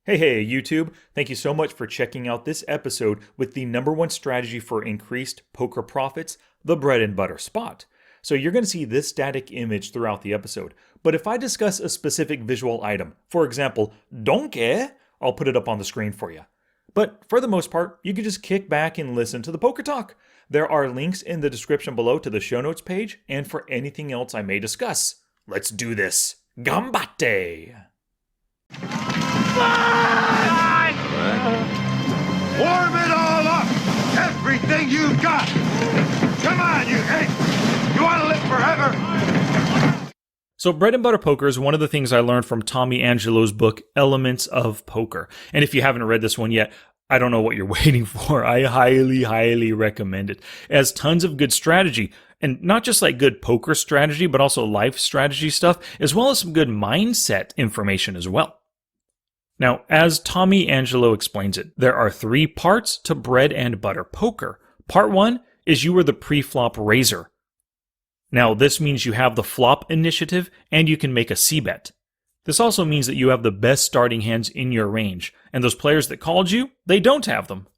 Hey, YouTube. Thank you so much for checking out this episode with the number one strategy for increased poker profits, the bread and butter spot. So you're going to see this static image throughout the episode. But if I discuss a specific visual item, for example, donkey, I'll put it up on the screen for you. But for the most part, you can just kick back and listen to the Poker Talk. There are links in the description below to the show notes page and for anything else I may discuss. Let's do this. Gambate! Warm it all up! Everything you've got! Come on, you hate! You want to live forever? So bread and butter poker is one of the things I learned from Tommy Angelo's book, Elements of Poker. And if you haven't read this one yet, I don't know what you're waiting for. I highly recommend it. It has tons of good strategy. And not just like good poker strategy, but also life strategy stuff, as well as some good mindset information as well. Now, as Tommy Angelo explains it, there are three parts to bread and butter poker. Part one is you are the pre-flop raiser. Now, this means you have the flop initiative and you can make a c-bet. This also means that you have the best starting hands in your range, and those players that called you, they don't have them.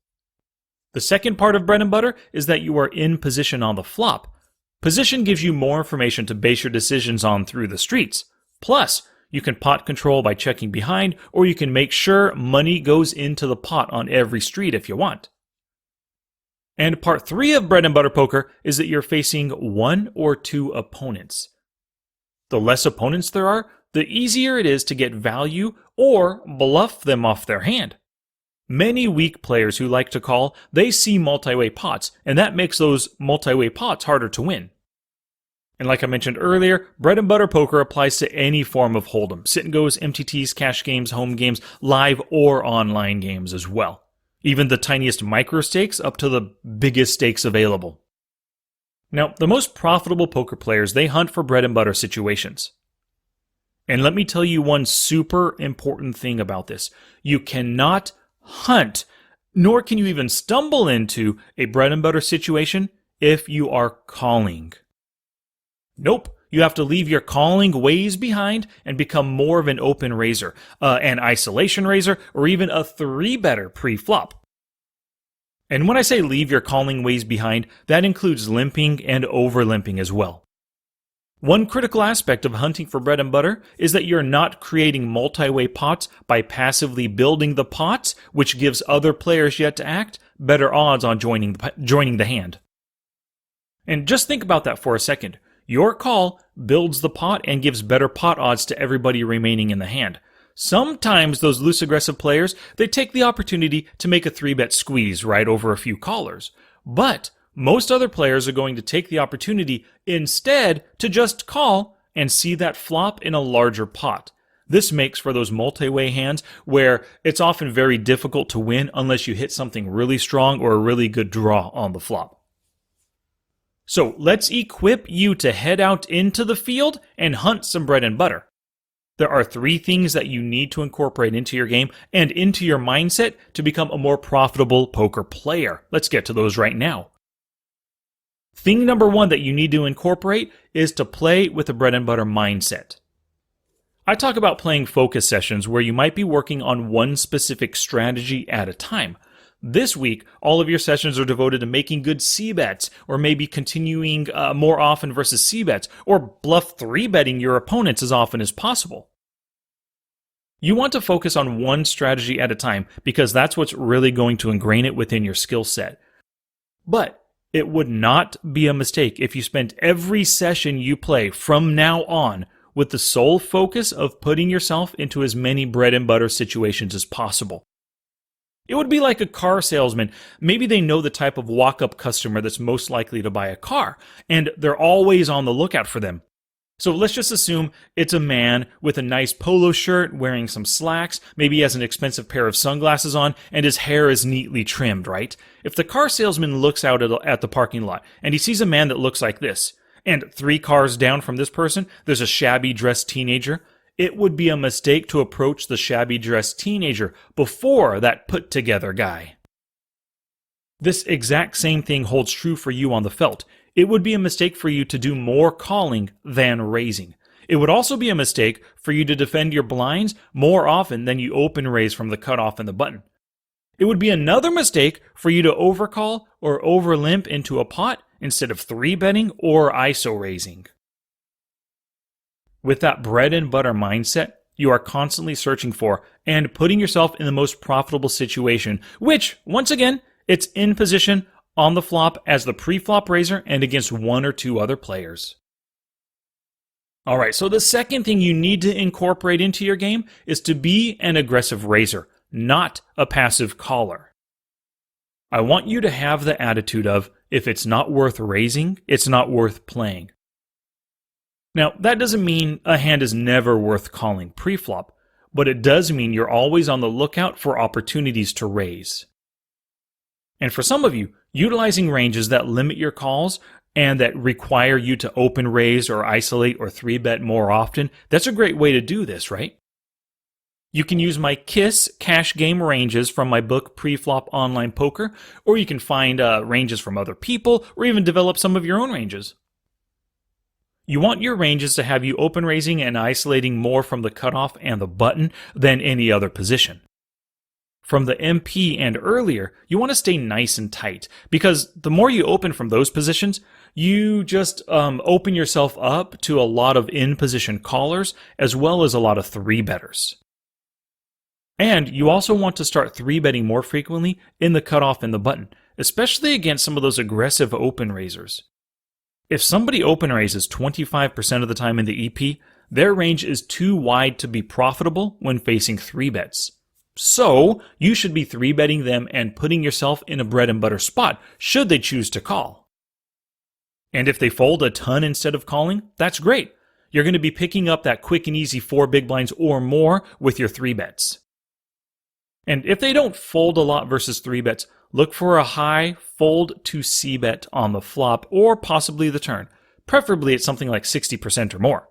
The second part of bread and butter is that you are in position on the flop. Position gives you more information to base your decisions on through the streets. Plus, you can pot control by checking behind, or you can make sure money goes into the pot on every street if you want. And part three of bread and butter poker is that you're facing one or two opponents. The less opponents there are, the easier it is to get value or bluff them off their hand. Many weak players who like to call, they see multi-way pots, and that makes those multi-way pots harder to win. And like I mentioned earlier, bread and butter poker applies to any form of hold'em, sit and goes, MTTs, cash games, home games, live or online games as well. Even the tiniest micro stakes up to the biggest stakes available. Now, the most profitable poker players, they hunt for bread and butter situations. And let me tell you one super important thing about this. You cannot hunt, nor can you even stumble into a bread and butter situation if you are calling. Nope, you have to leave your calling ways behind and become more of an open raiser, an isolation raiser, or even a three-better pre-flop. And when I say leave your calling ways behind, that includes limping and over-limping as well. One critical aspect of hunting for bread and butter is that you're not creating multi-way pots by passively building the pots, which gives other players yet to act better odds on joining the hand. And just think about that for a second. Your call builds the pot and gives better pot odds to everybody remaining in the hand. Sometimes those loose aggressive players, they take the opportunity to make a 3-bet squeeze right over a few callers. But most other players are going to take the opportunity instead to just call and see that flop in a larger pot. This makes for those multi-way hands where it's often very difficult to win unless you hit something really strong or a really good draw on the flop. So let's equip you to head out into the field and hunt some bread and butter. There are three things that you need to incorporate into your game and into your mindset to become a more profitable poker player. Let's get to those right now. Thing number one that you need to incorporate is to play with a bread and butter mindset. I talk about playing focus sessions where you might be working on one specific strategy at a time. This week, all of your sessions are devoted to making good c-bets, or maybe continuing more often versus c-bets, or bluff 3-betting your opponents as often as possible. You want to focus on one strategy at a time because that's what's really going to ingrain it within your skill set. But it would not be a mistake if you spent every session you play from now on with the sole focus of putting yourself into as many bread and butter situations as possible. It would be like a car salesman. Maybe they know the type of walk-up customer that's most likely to buy a car, and they're always on the lookout for them. So let's just assume it's a man with a nice polo shirt, wearing some slacks, maybe he has an expensive pair of sunglasses on, and his hair is neatly trimmed, right? If the car salesman looks out at the parking lot, and he sees a man that looks like this, and 3 cars down from this person, there's a shabby dressed teenager, it would be a mistake to approach the shabby dressed teenager before that put-together guy. This exact same thing holds true for you on the felt. It would be a mistake for you to do more calling than raising. It would also be a mistake for you to defend your blinds more often than you open raise from the cutoff and the button. It would be another mistake for you to overcall or overlimp into a pot instead of 3-betting or ISO raising. With that bread and butter mindset, you are constantly searching for and putting yourself in the most profitable situation, which, once again, it's in position on the flop as the pre-flop raiser and against 1 or 2 other players. Alright, so the second thing you need to incorporate into your game is to be an aggressive raiser, not a passive caller. I want you to have the attitude of, if it's not worth raising, it's not worth playing. Now, that doesn't mean a hand is never worth calling pre-flop, but it does mean you're always on the lookout for opportunities to raise. And for some of you, utilizing ranges that limit your calls and that require you to open raise or isolate or 3-bet more often, that's a great way to do this, right? You can use my KISS cash game ranges from my book Pre-Flop Online Poker, or you can find ranges from other people, or even develop some of your own ranges. You want your ranges to have you open raising and isolating more from the cutoff and the button than any other position. From the MP and earlier, you want to stay nice and tight, because the more you open from those positions, you just open yourself up to a lot of in-position callers, as well as a lot of 3-betters. And you also want to start 3-betting more frequently in the cutoff and the button, especially against some of those aggressive open raisers. If somebody open raises 25% of the time in the EP, their range is too wide to be profitable when facing 3-bets. So, you should be 3-betting them and putting yourself in a bread and butter spot, should they choose to call. And if they fold a ton instead of calling, that's great. You're going to be picking up that quick and easy 4 big blinds or more with your 3-bets. And if they don't fold a lot versus 3-bets, look for a high fold to C-bet on the flop or possibly the turn, preferably at something like 60% or more.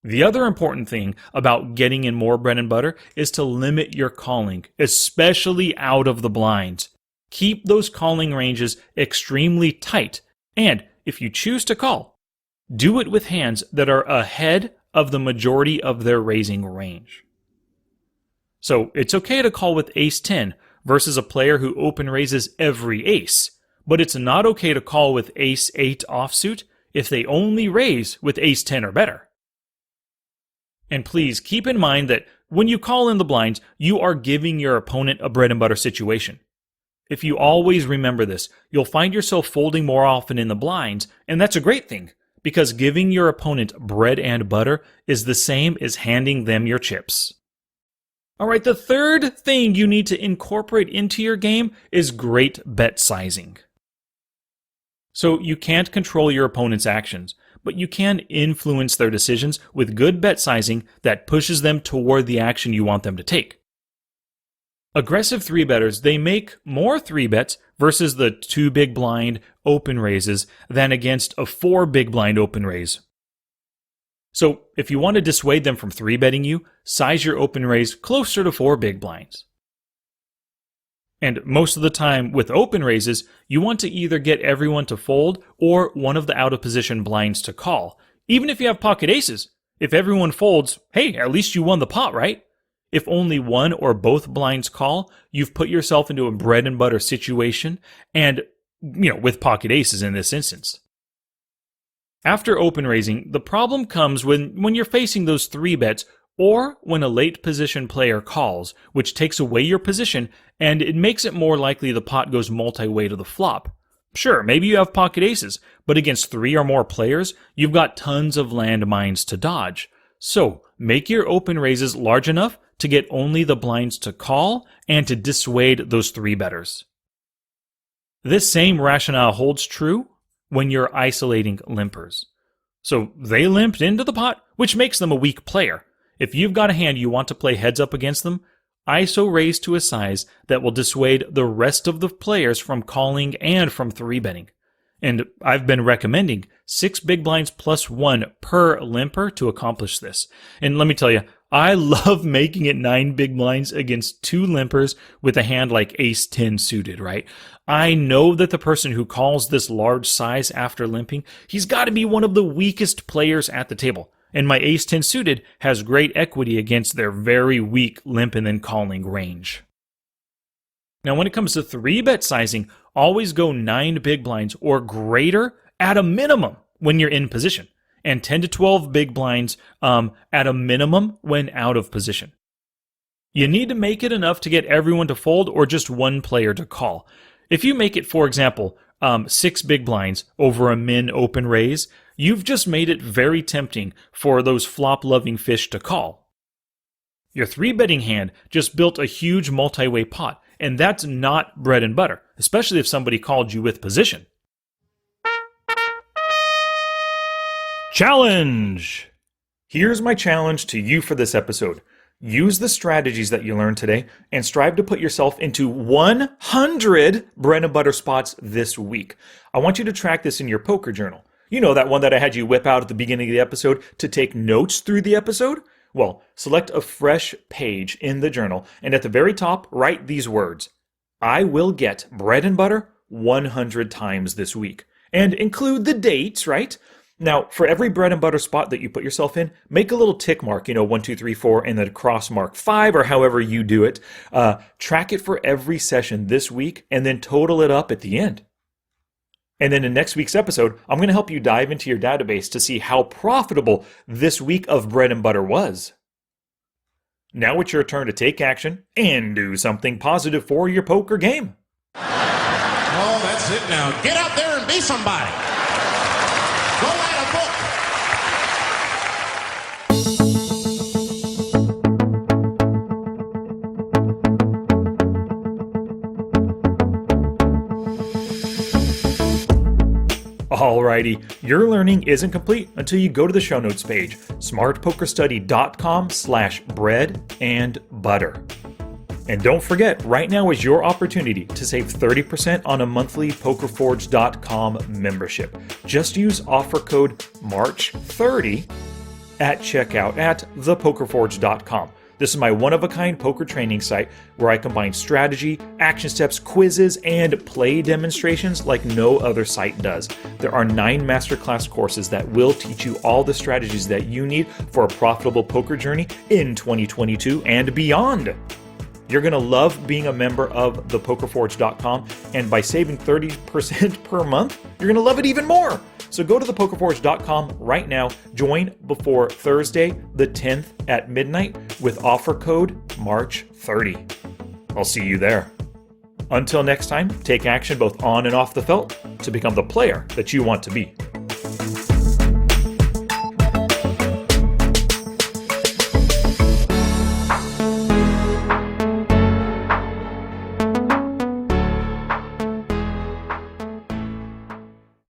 The other important thing about getting in more bread and butter is to limit your calling, especially out of the blinds. Keep those calling ranges extremely tight, and if you choose to call, do it with hands that are ahead of the majority of their raising range. So it's okay to call with ace-10 versus a player who open raises every ace, but it's not okay to call with ace-8 offsuit if they only raise with ace-10 or better. And please keep in mind that when you call in the blinds, you are giving your opponent a bread and butter situation. If you always remember this, you'll find yourself folding more often in the blinds, and that's a great thing, because giving your opponent bread and butter is the same as handing them your chips. Alright, the third thing you need to incorporate into your game is great bet sizing. So you can't control your opponent's actions, but you can influence their decisions with good bet sizing that pushes them toward the action you want them to take. Aggressive 3-betters, they make more 3-bets versus the 2 big blind open raises than against a 4 big blind open raise. So if you want to dissuade them from 3-betting you, size your open raise closer to 4 big blinds. And most of the time with open raises, you want to either get everyone to fold or one of the out-of-position blinds to call. Even if you have pocket aces, if everyone folds, hey, at least you won the pot, right? If only one or both blinds call, you've put yourself into a bread and butter situation, and, with pocket aces in this instance. After open raising, the problem comes when you're facing those 3-bets or when a late position player calls, which takes away your position and it makes it more likely the pot goes multi-way to the flop. Sure, maybe you have pocket aces, but against 3 or more players, you've got tons of landmines to dodge. So, make your open raises large enough to get only the blinds to call and to dissuade those 3-betters. This same rationale holds true when you're isolating limpers. So they limped into the pot, which makes them a weak player. If you've got a hand you want to play heads up against them, ISO raise to a size that will dissuade the rest of the players from calling and from 3-betting. And I've been recommending 6 big blinds plus 1 per limper to accomplish this. And let me tell you, I love making it 9 big blinds against 2 limpers with a hand like ace-10 suited, right? I know that the person who calls this large size after limping, he's got to be one of the weakest players at the table. and my ace-10 suited has great equity against their very weak limp and then calling range. Now when it comes to 3-bet sizing, always go 9 big blinds or greater at a minimum when you're in position, and 10 to 12 big blinds at a minimum when out of position. You need to make it enough to get everyone to fold or just one player to call. If you make it, for example, 6 big blinds over a min open raise, you've just made it very tempting for those flop-loving fish to call. Your 3-betting hand just built a huge multi-way pot, and that's not bread and butter, especially if somebody called you with position. Challenge! Here's my challenge to you for this episode. Use the strategies that you learned today and strive to put yourself into 100 bread and butter spots this week. I want you to track this in your poker journal. You know, that one that I had you whip out at the beginning of the episode to take notes through the episode? Well, select a fresh page in the journal and at the very top, write these words. I will get bread and butter 100 times this week. And include the dates, right? Now, for every bread and butter spot that you put yourself in, make a little tick mark, 1, 2, 3, 4, and then cross mark 5, or however you do it. Track it for every session this week, and then total it up at the end. And then in next week's episode, I'm going to help you dive into your database to see how profitable this week of bread and butter was. Now it's your turn to take action and do something positive for your poker game. Oh, that's it now. Get out there and be somebody. Go write a book. Alrighty, your learning isn't complete until you go to the show notes page, smartpokerstudy.com/bread and butter. And don't forget, right now is your opportunity to save 30% on a monthly PokerForge.com membership. Just use offer code MARCH30 at checkout at thepokerforge.com. This is my one-of-a-kind poker training site where I combine strategy, action steps, quizzes, and play demonstrations like no other site does. There are 9 masterclass courses that will teach you all the strategies that you need for a profitable poker journey in 2022 and beyond. You're going to love being a member of thepokerforge.com, and by saving 30% per month, you're going to love it even more. So go to thepokerforge.com right now, join before Thursday the 10th at midnight with offer code MARCH30. I'll see you there. Until next time, take action both on and off the felt to become the player that you want to be.